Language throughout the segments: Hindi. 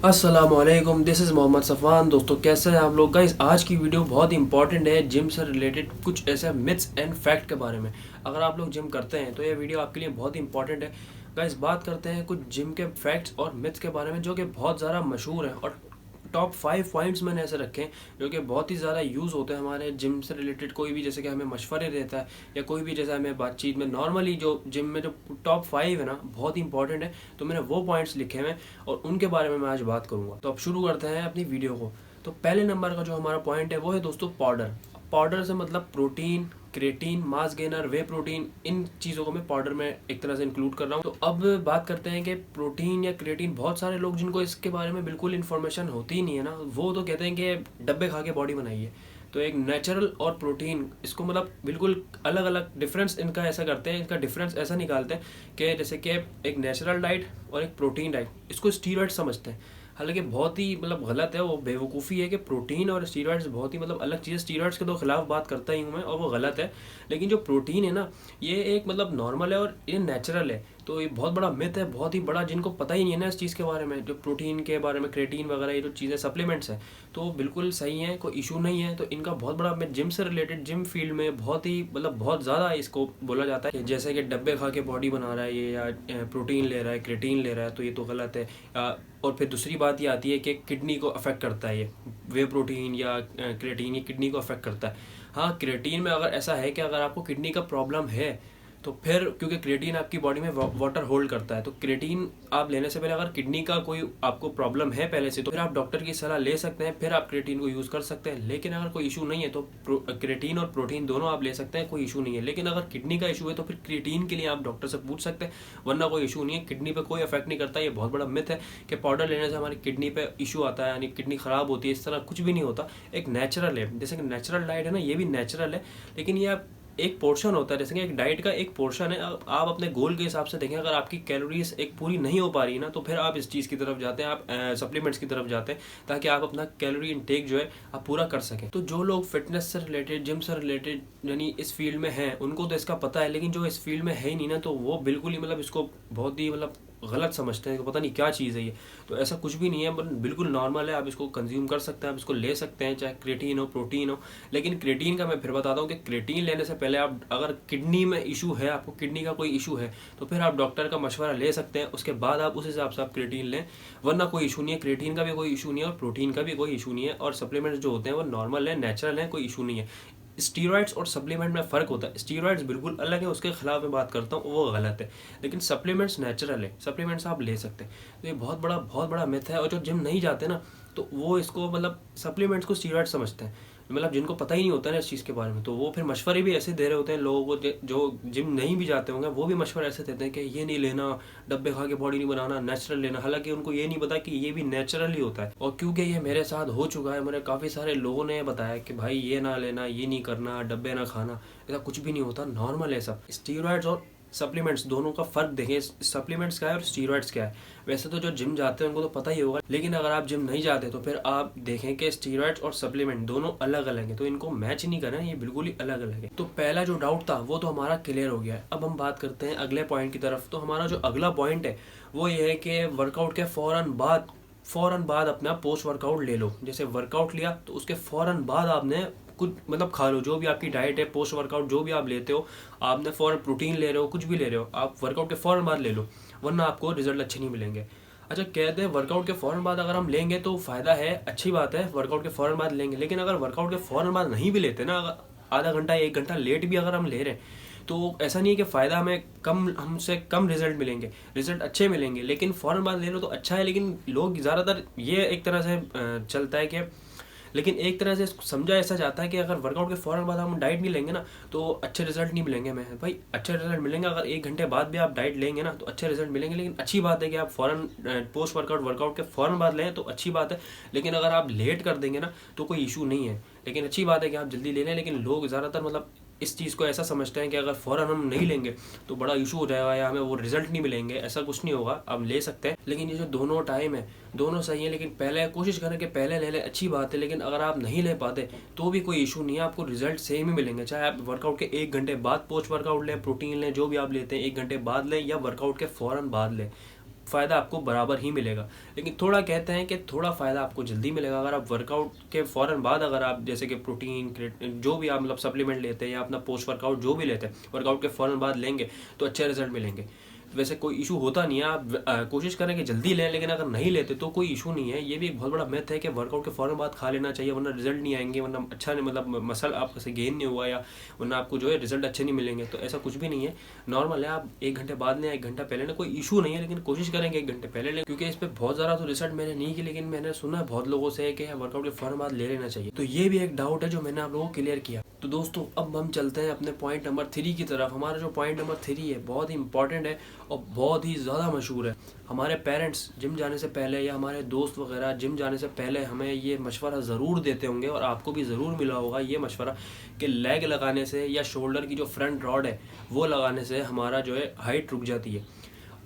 अस्सलामुअलैकुम, दिस इज़ मोहम्मद सफ़ान। दोस्तों कैसे हैं आप लोग? गाइस आज की वीडियो बहुत ही इंपॉर्टेंट है, जिम से रिलेटेड कुछ ऐसे मिथ्स एंड फैक्ट के बारे में। अगर आप लोग जिम करते हैं तो ये वीडियो आपके लिए बहुत ही इंपॉर्टेंट है। गाइस बात करते हैं कुछ जिम के फैक्ट्स और मिथ्स के बारे में जो कि बहुत ज़्यादा मशहूर हैं, और टॉप 5 पॉइंट्स मैंने ऐसे रखे हैं जो कि बहुत ही ज़्यादा यूज़ होते हैं हमारे जिम से रिलेटेड। कोई भी जैसे कि हमें मशवरे देता है या कोई भी जैसे हमें बातचीत में नॉर्मली जो जिम में जो टॉप 5 है ना, बहुत ही इंपॉर्टेंट है। तो मैंने वो पॉइंट्स लिखे हुए हैं और उनके बारे में मैं आज बात करूँगा। तो अब शुरू करते हैं अपनी वीडियो को। तो पहले नंबर का जो हमारा पॉइंट है वो है दोस्तों पाउडर। पाउडर से मतलब प्रोटीन, क्रेटीन, मास गेनर, वे प्रोटीन, इन चीज़ों को मैं पाउडर में एक तरह से इंक्लूड कर रहा हूँ। तो अब बात करते हैं कि प्रोटीन या क्रेटीन, बहुत सारे लोग जिनको इसके बारे में बिल्कुल इन्फॉर्मेशन होती ही नहीं है ना, वो तो कहते हैं कि डब्बे खा के बॉडी बनाइए। तो एक नेचुरल और प्रोटीन, इसको मतलब बिल्कुल अलग अलग डिफरेंस इनका ऐसा करते हैं, इनका डिफरेंस ऐसा निकालते हैं कि जैसे कि एक नेचुरल डाइट और एक प्रोटीन डाइट, इसको स्टीरॉइड समझते हैं। हालांकि बहुत ही मतलब गलत है, वो बेवकूफ़ी है कि प्रोटीन और स्टीरॉइड्स बहुत ही मतलब अलग चीज़। स्टीरॉइड्स के तो खिलाफ बात करता ही हूँ मैं, और वो गलत है। लेकिन जो प्रोटीन है ना, ये एक मतलब नॉर्मल है और ये नेचुरल है। तो ये बहुत बड़ा मिथ है, बहुत ही बड़ा, जिनको पता ही नहीं है ना इस चीज़ के बारे में, जो प्रोटीन के बारे में, क्रेटीन वगैरह ये जो चीज़ें सप्लीमेंट्स हैं, तो बिल्कुल सही है, कोई इशू नहीं है। तो इनका बहुत बड़ा, मैं जिम से रिलेटेड, जिम फील्ड में बहुत ही मतलब बहुत ज़्यादा इसको बोला जाता है, जैसे कि डब्बे खा के बॉडी बना रहा है ये, या प्रोटीन ले रहा है, क्रेटीन ले रहा है, तो ये तो गलत है। और फिर दूसरी बात ये आती है कि किडनी को अफेक्ट करता है ये वे प्रोटीन या क्रेटीन, ये किडनी को अफेक्ट करता है। हाँ, क्रेटीन में अगर ऐसा है कि अगर आपको किडनी का प्रॉब्लम है तो फिर, क्योंकि क्रेटीन आपकी बॉडी में वाटर होल्ड करता है, तो क्रेटीन आप लेने से पहले अगर किडनी का कोई आपको प्रॉब्लम है पहले से, तो फिर आप डॉक्टर की सलाह ले सकते हैं, फिर आप क्रेटीन को यूज़ कर सकते हैं। लेकिन अगर कोई इशू नहीं है तो क्रेटीन और प्रोटीन दोनों आप ले सकते हैं, कोई इशू नहीं है। लेकिन अगर किडनी का इशू है तो फिर क्रेटीन के लिए आप डॉक्टर से पूछ सकते हैं, वरना कोई इशू नहीं है। किडनी पे कोई इफेक्ट नहीं करता। ये बहुत बड़ा मिथ है कि पाउडर लेने से हमारी किडनी पे इशू आता है, यानी किडनी खराब होती है, इस तरह कुछ भी नहीं होता। एक नेचुरल है, जैसे कि नेचुरल डाइट है ना, ये भी नेचुरल है। लेकिन ये एक पोर्शन होता है, जैसे कि एक डाइट का एक पोर्शन है। आप अपने गोल के हिसाब से देखें, अगर आपकी कैलोरीज एक पूरी नहीं हो पा रही है ना, तो फिर आप इस चीज़ की तरफ जाते हैं, आप सप्लीमेंट्स की तरफ जाते हैं, ताकि आप अपना कैलोरी इनटेक जो है आप पूरा कर सकें। तो जो लोग फिटनेस से रिलेटेड, जिम से रिलेटेड, यानी इस फील्ड में हैं, उनको तो इसका पता है। लेकिन जो इस फील्ड में है ही नहीं ना, तो वो बिल्कुल ही मतलब इसको बहुत ही मतलब गलत समझते हैं कि पता नहीं क्या चीज़ है ये। तो ऐसा कुछ भी नहीं है, बिल्कुल नॉर्मल है, आप इसको कंज्यूम कर सकते हैं, आप इसको ले सकते हैं, चाहे क्रेटीन हो, प्रोटीन हो। लेकिन क्रेटीन का मैं फिर बताता हूँ कि क्रेटीन लेने से पहले आप, अगर किडनी में इशू है, आपको किडनी का कोई इशू है, तो फिर आप डॉक्टर का मशवरा ले सकते हैं, उसके बाद आप उस हिसाब से आप क्रेटीन लें, वरना कोई इशू नहीं है। क्रेटीन का भी कोई इशू नहीं है और प्रोटीन का भी कोई इशू नहीं है, और सप्लीमेंट्स जो होते हैं वो नॉर्मल है, नेचुरल है, कोई इशू नहीं है। स्टीरॉइड्स और सप्लीमेंट में फ़र्क होता है। स्टीरॉइड्स बिल्कुल अलग है, उसके खिलाफ मैं बात करता हूँ, वो गलत है। लेकिन सप्लीमेंट्स नेचुरल है, सप्लीमेंट्स आप ले सकते हैं। तो ये बहुत बड़ा मिथ है। और जो जिम नहीं जाते ना, तो वो इसको मतलब सप्लीमेंट्स को स्टीरॉइड समझते हैं, मतलब जिनको पता ही नहीं होता है ना इस चीज़ के बारे में, तो वो फिर मशवरे भी ऐसे दे रहे होते हैं लोगों को। जो जिम नहीं भी जाते होंगे, वो भी मशवरे ऐसे देते हैं कि ये नहीं लेना, डब्बे खा के बॉडी नहीं बनाना, नेचुरल लेना। हालांकि उनको ये नहीं पता कि ये भी नेचुरल ही होता है। और क्योंकि ये मेरे साथ हो चुका है, मेरे काफ़ी सारे लोगों ने बताया कि भाई ये ना लेना, ये नहीं करना, डब्बे ना खाना, ऐसा कुछ भी नहीं होता, नॉर्मल है सब। स्टीरॉइड्स और सप्लीमेंट्स दोनों का फ़र्क देखें, सप्लीमेंट्स क्या है और स्टीरॉइड्स क्या है। वैसे तो जो जिम जाते हैं उनको तो पता ही होगा, लेकिन अगर आप जिम नहीं जाते तो फिर आप देखें कि स्टीरॉइड्स और सप्लीमेंट दोनों अलग अलग हैं, तो इनको मैच नहीं करना, ये बिल्कुल ही अलग अलग है। तो पहला जो डाउट था वो तो हमारा क्लियर हो गया है। अब हम बात करते हैं अगले पॉइंट की तरफ। तो हमारा जो अगला पॉइंट है वो ये है कि वर्कआउट के फ़ौरन बाद अपना पोस्ट वर्कआउट ले लो। जैसे वर्कआउट लिया तो उसके फ़ौरन बाद आपने कुछ मतलब खा लो, जो भी आपकी डाइट है, पोस्ट वर्कआउट जो भी आप लेते हो, आपने फ़ौरन प्रोटीन ले रहे हो, कुछ भी ले रहे हो, आप वर्कआउट के फ़ौरन बाद ले लो, वरना आपको रिजल्ट अच्छे नहीं मिलेंगे। अच्छा, कहते हैं वर्कआउट के फ़ौरन बाद अगर हम लेंगे तो फ़ायदा है, अच्छी बात है, वर्कआउट के फ़ौरन बाद लेंगे। लेकिन अगर वर्कआउट के फ़ौरन बाद नहीं भी लेते ना, अगर आधा घंटा 1 घंटा लेट भी अगर हम ले रहे हैं, तो ऐसा नहीं है कि फ़ायदा हमें कम, हमसे कम रिजल्ट मिलेंगे, रिजल्ट अच्छे मिलेंगे। लेकिन फ़ौरन बाद ले लो तो अच्छा है। लेकिन लोग ज़्यादातर ये एक तरह से चलता है कि, लेकिन एक तरह से समझा ऐसा जाता है कि अगर वर्कआउट के फ़ौरन बाद हम डाइट नहीं लेंगे ना, तो अच्छे रिजल्ट नहीं मिलेंगे। मैं भाई, अच्छे रिजल्ट मिलेंगे, अगर 1 घंटे बाद भी आप डाइट लेंगे ना तो अच्छे रिजल्ट मिलेंगे। लेकिन अच्छी बात है कि आप फ़ौरन पोस्ट वर्कआउट के फ़ौरन बाद लें तो अच्छी बात है। लेकिन अगर आप लेट कर देंगे ना तो कोई इशू नहीं है। लेकिन अच्छी बात है कि आप जल्दी ले लें। लेकिन लोग ज़्यादातर मतलब इस चीज़ को ऐसा समझते हैं कि अगर फ़ौरन हम नहीं लेंगे तो बड़ा इशू हो जाएगा या हमें वो रिजल्ट नहीं मिलेंगे। ऐसा कुछ नहीं होगा, आप ले सकते हैं। लेकिन ये जो दोनों टाइम है, दोनों सही है। लेकिन पहले कोशिश करें कि पहले ले लें, अच्छी बात है। लेकिन अगर आप नहीं ले पाते तो भी कोई इशू नहीं है, आपको रिजल्ट सेम ही मिलेंगे, चाहे आप वर्कआउट के 1 घंटे बाद पोस्ट वर्कआउट लें, प्रोटीन लें, जो भी आप लेते हैं 1 घंटे बाद लें या वर्कआउट के फ़ौरन बाद लें, फ़ायदा आपको बराबर ही मिलेगा। लेकिन थोड़ा कहते हैं कि थोड़ा फ़ायदा आपको जल्दी मिलेगा अगर आप वर्कआउट के फ़ौरन बाद अगर आप जैसे कि प्रोटीन क्रिएटिन जो भी आप मतलब सप्लीमेंट लेते हैं या अपना पोस्ट वर्कआउट जो भी लेते हैं वर्कआउट के फ़ौरन बाद लेंगे तो अच्छे रिजल्ट मिलेंगे। वैसे कोई इशू होता नहीं है, आप कोशिश करें कि जल्दी लें, लेकिन अगर नहीं लेते तो कोई इशू नहीं है। ये भी एक बहुत बड़ा मिथ है कि वर्कआउट के फ़ौरन बाद खा लेना चाहिए वरना रिजल्ट नहीं आएंगे, वरना अच्छा नहीं मतलब मसल आपका से गेन नहीं हुआ या वरना आपको जो है रिजल्ट अच्छे नहीं मिलेंगे। तो ऐसा कुछ भी नहीं है, नॉर्मल है। आप 1 घंटे बाद लें, 1 घंटा पहले लें, कोई इशू नहीं है, लेकिन कोशिश करेंगे 1 घंटे पहले लें, क्योंकि इस पर बहुत ज़्यादा तो रिसर्च मैंने नहीं की, लेकिन मैंने सुना है बहुत लोगों से कि वर्कआउट के फ़ौरन बाद ले लेना चाहिए। तो ये भी एक डाउट है जो मैंने आप लोगों को क्लियर किया। तो दोस्तों अब हम चलते हैं अपने पॉइंट नंबर 3 की तरफ। हमारा जो पॉइंट नंबर 3 है बहुत ही इंपॉर्टेंट है और बहुत ही ज़्यादा मशहूर है। हमारे पेरेंट्स जिम जाने से पहले या हमारे दोस्त वगैरह जिम जाने से पहले हमें ये मशवरा ज़रूर देते होंगे और आपको भी ज़रूर मिला होगा ये मशवरा कि लेग लगाने से या शोल्डर की जो फ्रंट रॉड है वो लगाने से हमारा जो है हाइट रुक जाती है।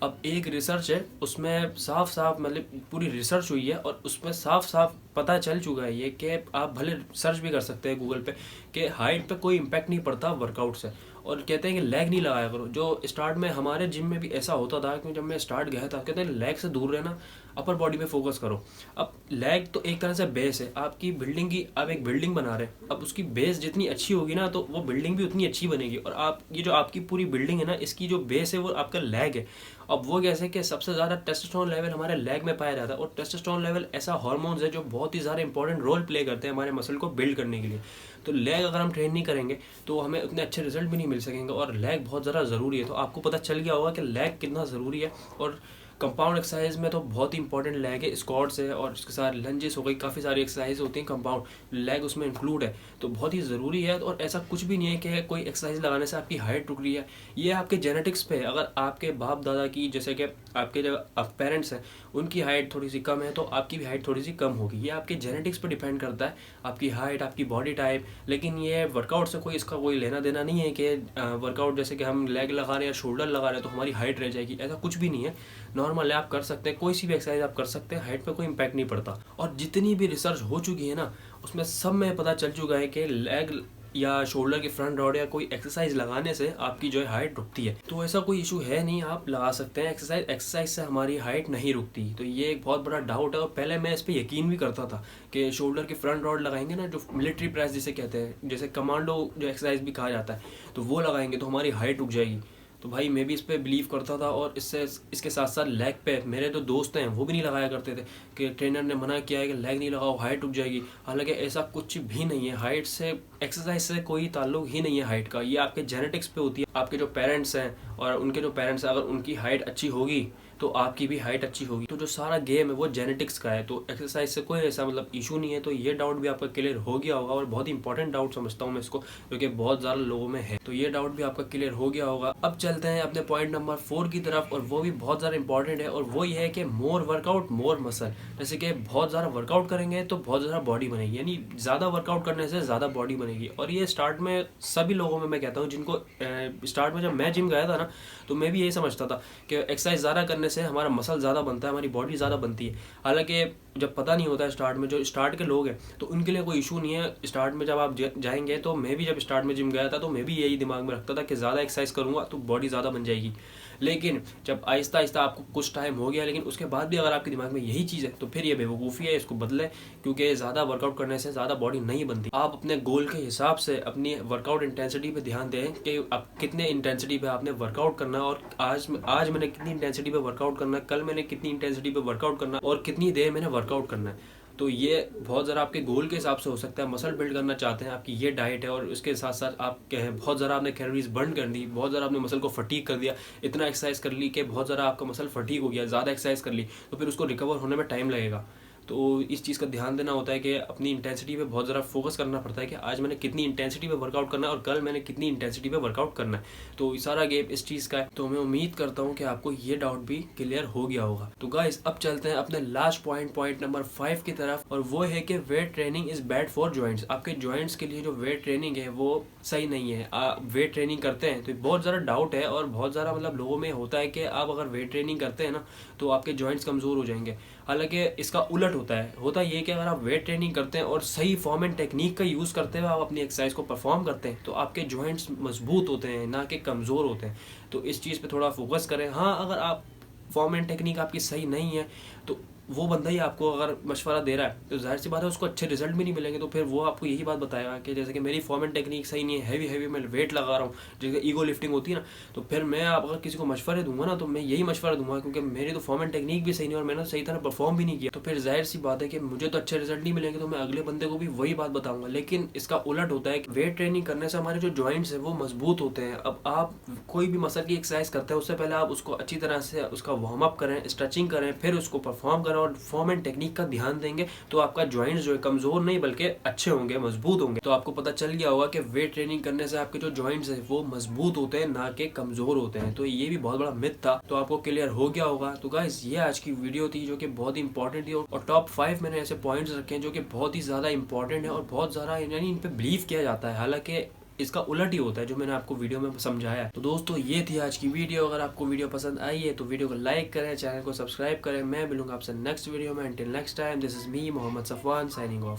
अब एक रिसर्च है उसमें साफ साफ मतलब पूरी रिसर्च हुई है और उसमें साफ साफ पता चल चुका है ये कि आप भले सर्च भी कर सकते हैं गूगल पे कि हाइट पे कोई इम्पैक्ट नहीं पड़ता वर्कआउट से। और कहते हैं कि लेग नहीं लगाया करो। जो स्टार्ट में हमारे जिम में भी ऐसा होता था कि जब मैं स्टार्ट गया था कहते हैं लेग से दूर रहना, अपर बॉडी पे फोकस करो। अब लेग तो एक तरह से बेस है आपकी बिल्डिंग की, आप एक बिल्डिंग बना रहे हैं, अब उसकी बेस जितनी अच्छी होगी ना तो वो बिल्डिंग भी उतनी अच्छी बनेगी। और आप ये जो आपकी पूरी बिल्डिंग है ना इसकी जो बेस है वो आपका लेग है। अब वो कैसे कि सबसे ज़्यादा टेस्टोस्टेरोन लेवल हमारे लेग में पाया जाता है और टेस्टोस्टेरोन लेवल ऐसा हार्मोन्स है जो बहुत ही ज़्यादा इंपॉर्टेंट रोल प्ले करते हैं हमारे मसल को बिल्ड करने के लिए। तो लेग अगर हम ट्रेन नहीं करेंगे तो हमें उतने अच्छे रिजल्ट भी नहीं मिल सकेंगे और लेग बहुत ज़्यादा ज़रूरी है। तो आपको पता चल गया होगा कि लेग कितना ज़रूरी है। और कंपाउंड एक्सरसाइज में तो बहुत ही इंपॉर्टेंट लेग है, स्क्वाट्स है और उसके साथ लंजेस हो गई, काफ़ी सारी एक्सरसाइज होती हैं कंपाउंड, लेग उसमें इंक्लूड है। तो बहुत ही ज़रूरी है। और ऐसा कुछ भी नहीं है कि कोई एक्सरसाइज लगाने से आपकी हाइट रुक रही है, ये आपके जेनेटिक्स पे है। अगर आपके बाप दादा की जैसे कि आपके जो पेरेंट्स हैं उनकी हाइट थोड़ी सी कम है तो आपकी भी हाइट थोड़ी सी कम होगी। ये आपके जेनेटिक्स पे डिपेंड करता है, आपकी हाइट, आपकी बॉडी टाइप। लेकिन ये वर्कआउट से कोई इसका कोई लेना देना नहीं है कि वर्कआउट जैसे कि हम लेग लगा रहे हैं या शोल्डर लगा रहे हैं तो हमारी हाइट रह जाएगी, ऐसा कुछ भी नहीं है। नॉर्मल है, आप कर सकते हैं, कोई सी भी एक्सरसाइज आप कर सकते हैं, हाइट पे कोई इम्पैक्ट नहीं पड़ता। और जितनी भी रिसर्च हो चुकी है ना उसमें सब में पता चल चुका है कि लेग या शोल्डर की फ्रंट रॉड या कोई एक्सरसाइज लगाने से आपकी जो है हाइट रुकती है। तो ऐसा कोई इशू है नहीं, आप लगा सकते हैं एक्सरसाइज से हमारी हाइट नहीं रुकती। तो ये एक बहुत बड़ा डाउट है और पहले मैं इस पर यकीन भी करता था कि शोल्डर की फ्रंट रॉड लगाएंगे ना, जो मिलिट्री प्रेस जिसे कहते हैं, जैसे कमांडो जो एक्सरसाइज भी कहा जाता है, तो वो लगाएंगे तो हमारी हाइट रुक जाएगी। तो भाई मैं भी इस पर बिलीव करता था और इसके साथ साथ लेग पे मेरे तो दोस्त हैं वो भी नहीं लगाया करते थे कि ट्रेनर ने मना किया है कि लेग नहीं लगाओ हाइट रुक जाएगी। हालांकि ऐसा कुछ भी नहीं है, हाइट से एक्सरसाइज से कोई ताल्लुक ही नहीं है हाइट का। ये आपके जेनेटिक्स पे होती है। आपके जो पेरेंट्स हैं और उनके जो पेरेंट्स हैं अगर उनकी हाइट अच्छी होगी तो आपकी भी हाइट अच्छी होगी। तो जो सारा गेम है वो जेनेटिक्स का है, तो एक्सरसाइज से कोई ऐसा मतलब इशू नहीं है। तो ये डाउट भी आपका क्लियर हो गया होगा और बहुत ही इंपॉर्टेंट डाउट समझता हूँ मैं इसको, क्योंकि बहुत ज़्यादा लोगों में है। तो ये डाउट भी आपका क्लियर हो गया होगा। अब चलते हैं अपने पॉइंट नंबर 4 की तरफ और वो भी बहुत ज़्यादा इंपॉर्टेंट है और वो ये है कि मोर वर्कआउट मोर मसल। जैसे कि बहुत ज़्यादा वर्कआउट करेंगे तो बहुत ज़्यादा बॉडी बनेगी, यानी ज़्यादा वर्कआउट करने से ज़्यादा बॉडी बनेगी। और ये स्टार्ट में सभी लोगों में मैं कहता हूँ जिनको स्टार्ट में जब मैं जिम गया था ना तो मैं भी यही समझता था कि एक्सरसाइज ज़्यादा करने से हमारा मसल ज़्यादा बनता है, हमारी बॉडी ज़्यादा बनती है। हालांकि जब पता नहीं होता है स्टार्ट में, जो स्टार्ट के लोग हैं तो उनके लिए कोई इशू नहीं है। स्टार्ट में जब आप जाएंगे तो मैं भी जब स्टार्ट में जिम गया था तो मैं भी यही दिमाग में रखता था कि ज़्यादा एक्सरसाइज करूँगा तो बॉडी ज़्यादा बन जाएगी। लेकिन जब आहिस्ता आहिस्ता आपको कुछ टाइम हो गया लेकिन उसके बाद भी अगर आपके दिमाग में यही चीज़ है तो फिर ये बेवकूफ़ी है, इसको बदलें। क्योंकि ज़्यादा वर्कआउट करने से ज़्यादा बॉडी नहीं बनती। आप अपने गोल के हिसाब से अपनी वर्कआउट इंटेंसिटी पे ध्यान दें कि आप कितने इंटेंसिटी पे आपने वर्कआउट करना है और आज मैंने कितनी इंटेंसिटी पे वर्कआउट करना है, कल मैंने कितनी इंटेंसिटी पे वर्कआउट करना है और कितनी देर मैंने वर्कआउट करना है। तो ये बहुत ज़रा आपके गोल के हिसाब से हो सकता है। मसल बिल्ड करना चाहते हैं, आपकी ये डाइट है और उसके साथ साथ आप बहुत ज़रा आपने कैलोरीज बर्न कर दी, बहुत ज़रा आपने मसल को फटीक कर दिया, इतना एक्सरसाइज कर ली कि बहुत ज़रा आपका मसल फटीक हो गया, ज़्यादा एक्सरसाइज कर ली तो फिर उसको रिकवर होने में टाइम लगेगा। तो इस चीज़ का ध्यान देना होता है कि अपनी इंटेंसिटी पे बहुत ज़रा फोकस करना पड़ता है कि आज मैंने कितनी इंटेंसिटी पे वर्कआउट करना है और कल मैंने कितनी इंटेंसिटी पे वर्कआउट करना है। तो सारा गेम इस चीज़ का है। तो मैं उम्मीद करता हूँ कि आपको ये डाउट भी क्लियर हो गया होगा। तो गाइस अब चलते हैं अपने लास्ट पॉइंट नंबर 5 की तरफ और वो है कि weight training is bad for joints. आपके जॉइंट्स के लिए जो वेट ट्रेनिंग है वो सही नहीं है। आप वेट ट्रेनिंग करते हैं तो बहुत ज़्यादा डाउट है और बहुत ज़्यादा मतलब लोगों में होता है कि आप अगर वेट ट्रेनिंग करते हैं ना तो आपके जॉइंट्स कमज़ोर हो जाएंगे। हालांकि इसका उलट होता ये कि अगर आप वेट ट्रेनिंग करते हैं और सही फॉर्म एंड टेक्निक का यूज़ करते हुए आप अपनी एक्सरसाइज को परफॉर्म करते हैं तो आपके जॉइंट्स मजबूत होते हैं, ना कि कमज़ोर होते हैं। तो इस चीज़ पे थोड़ा फोकस करें। हाँ, अगर आप फॉर्म एंड टेक्निक आपकी सही नहीं है तो वो बंदा ही आपको अगर मशवरा दे रहा है तो जाहिर सी बात है उसको अच्छे रिजल्ट भी नहीं मिलेंगे। तो फिर वो आपको यही बात बताएगा कि जैसे कि मेरी फॉर्म एंड टेक्निक सही नहीं है, हैवी मैं वेट लगा रहा हूँ, जैसे ईगो लिफ्टिंग होती है ना, तो फिर मैं आप अगर किसी को मशवरे दूंगा ना तो मैं यही मशवरा दूंगा, क्योंकि मेरी तो फॉर्म एंड टेक्निक भी सही नहीं और मैंने सही तरह परफॉर्म भी नहीं किया, तो फिर जाहिर सी बात है कि मुझे तो अच्छे रिजल्ट नहीं मिलेंगे, तो मैं अगले बंदे को भी वही बात बताऊंगा। लेकिन इसका उलट होता है कि वेट ट्रेनिंग करने से हमारे जो जॉइंट्स है वो मजबूत होते हैं। अब आप कोई भी मसल की एक्सरसाइज करते हैं उससे पहले आप उसको अच्छी तरह से उसका वार्म अप करें, स्ट्रेचिंग करें, फिर उसको परफॉर्म करें और फॉर्म एंड टेक्निक का ध्यान देंगे तो आपका जॉइंट्स जो है कमजोर नहीं बल्कि अच्छे होंगे, मजबूत होंगे। तो आपको पता चल गया होगा कि वेट ट्रेनिंग करने से आपके जो जॉइंट्स है वो मजबूत होते हैं ना कि कमजोर होते हैं। तो ये भी बहुत बड़ा मिथ था, तो आपको क्लियर हो गया होगा। तो गाइस ये आज की वीडियो थी जो कि बहुत ही इंपॉर्टेंट थी और टॉप 5 मैंने ऐसे पॉइंट्स रखे हैं जो कि बहुत ही ज्यादा इंपॉर्टेंट है और बहुत ज्यादा यानी इन पे बिलीव किया जाता है, हालांकि इसका उलट ही होता है जो मैंने आपको वीडियो में समझाया है। तो दोस्तों ये थी आज की वीडियो। अगर आपको वीडियो पसंद आई है तो वीडियो को लाइक करें, चैनल को सब्सक्राइब करें। मैं मिलूंगा आपसे नेक्स्ट वीडियो में। Until next time, this is me Mohammad Safwan signing of.